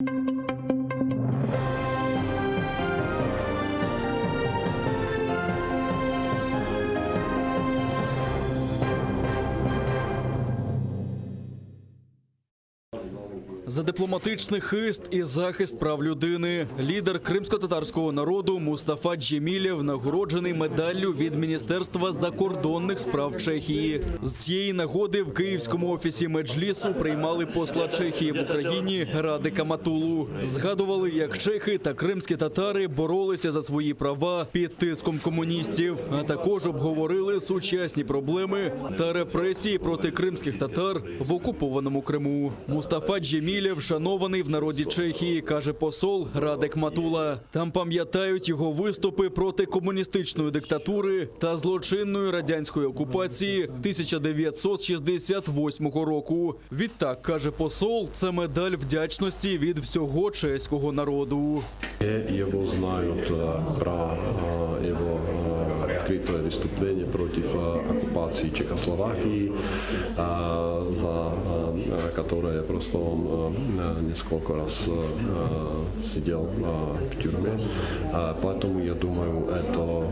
За дипломатичний хист і захист прав людини лідер кримсько-татарського народу Мустафа Джемілєв нагороджений медаллю від Міністерства закордонних справ Чехії. З цієї нагоди в Київському офісі Меджлісу приймали посла Чехії в Україні Радика Матулу. Згадували, як чехи та кримські татари боролися за свої права під тиском комуністів, а також обговорили сучасні проблеми та репресії проти кримських татар в окупованому Криму. Мустафа Джемілєв шанований в народі Чехії, каже посол Радик Матула. Там пам'ятають його виступи проти комуністичної диктатури та злочинної радянської окупації 1968 року. Відтак, каже посол, це медаль вдячності від всього чеського народу. Його знають про його відкрите виступлення проти окупації Чехословакії, за которое просто он несколько раз сидел в тюрьме. Поэтому я думаю, это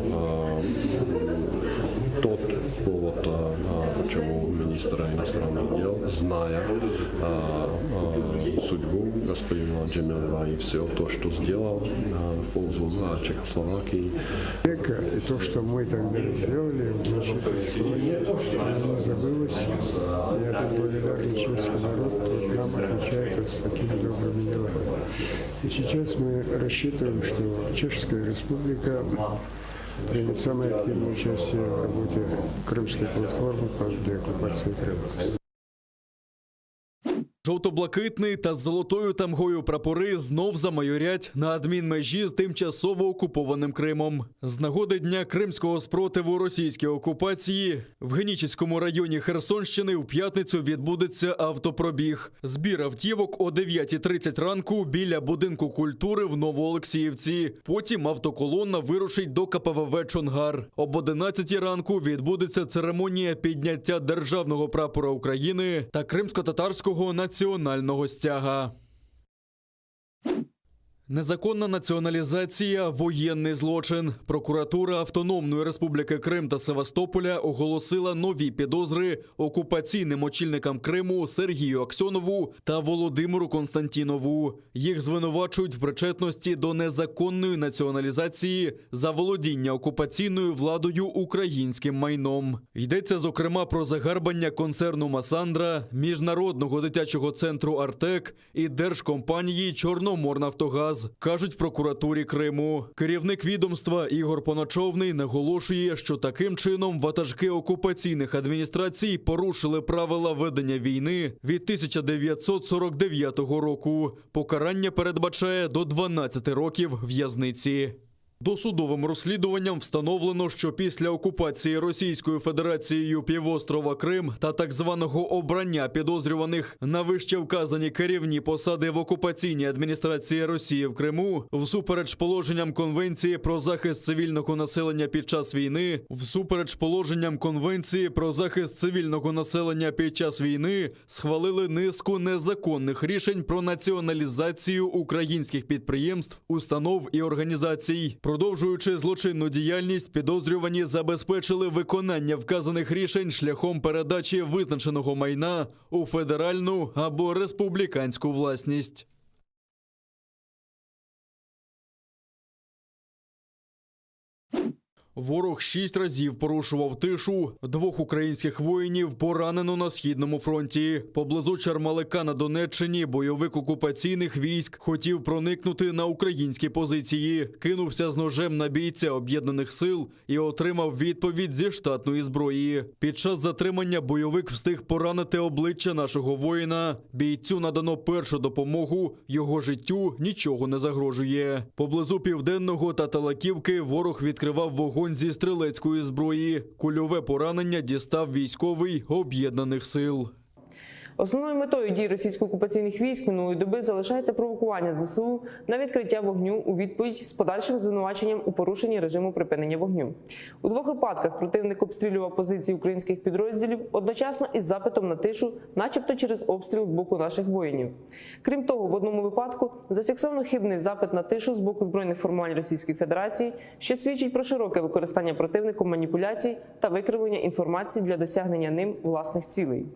тот повод, почему министр иностранных дел, зная судьбу господина Джемилева и все то, что сделал в пользу Чехословакии. И то, что мы тогда сделали в нашей стране, не забылось. И этот благодарный чешский народ нам отвечает с такими добрыми делами. И сейчас мы рассчитываем, что Чешская Республика примет самое активное участие в работе Крымской платформы по деоккупации Крыма. Жовто-блакитний та з золотою тамгою прапори знов замайорять на адмінмежі з тимчасово окупованим Кримом. З нагоди Дня кримського спротиву російській окупації в Генічеському районі Херсонщини в п'ятницю відбудеться автопробіг. Збір автівок о 9:30 ранку біля будинку культури в Новоолексіївці. Потім автоколона вирушить до КПВВ «Чонгар». Об 11:00 ранку відбудеться церемонія підняття державного прапора України та кримсько-татарського національного стяга. Незаконна націоналізація – воєнний злочин. Прокуратура Автономної Республіки Крим та Севастополя оголосила нові підозри окупаційним очільникам Криму Сергію Аксьонову та Володимиру Константінову. Їх звинувачують в причетності до незаконної націоналізації за володіння окупаційною владою українським майном. Йдеться, зокрема, про загарбання концерну «Масандра», Міжнародного дитячого центру «Артек» і держкомпанії «Чорноморнафтогаз», кажуть в прокуратурі Криму. Керівник відомства Ігор Поночовний наголошує, що таким чином ватажки окупаційних адміністрацій порушили правила ведення війни від 1949 року. Покарання передбачає до 12 років в'язниці. Досудовим розслідуванням встановлено, що після окупації Російською Федерацією півострова Крим та так званого обрання підозрюваних на вище вказані керівні посади в окупаційній адміністрації Росії в Криму, всупереч положенням Конвенції про захист цивільного населення під час війни, всупереч положенням Конвенції про захист цивільного населення під час війни, схвалили низку незаконних рішень про націоналізацію українських підприємств, установ і організацій. Продовжуючи злочинну діяльність, підозрювані забезпечили виконання вказаних рішень шляхом передачі визначеного майна у федеральну або республіканську власність. Ворог 6 разів порушував тишу. 2 українських воїнів поранено на Східному фронті. Поблизу Чармалика на Донеччині бойовик окупаційних військ хотів проникнути на українські позиції. Кинувся з ножем на бійця Об'єднаних сил і отримав відповідь зі штатної зброї. Під час затримання бойовик встиг поранити обличчя нашого воїна. Бійцю надано першу допомогу, його життю нічого не загрожує. Поблизу Південного та Талаківки ворог відкривав вогонь зі стрілецької зброї. Кульове поранення дістав військовий Об'єднаних сил. Основною метою дій російсько-окупаційних військ минулої доби залишається провокування ЗСУ на відкриття вогню у відповідь з подальшим звинуваченням у порушенні режиму припинення вогню. У двох випадках противник обстрілював позиції українських підрозділів одночасно із запитом на тишу, начебто через обстріл з боку наших воїнів. Крім того, в одному випадку зафіксовано хибний запит на тишу з боку збройних формувань Російської Федерації, що свідчить про широке використання противником маніпуляцій та викривлення інформації для досягнення ним власних цілей.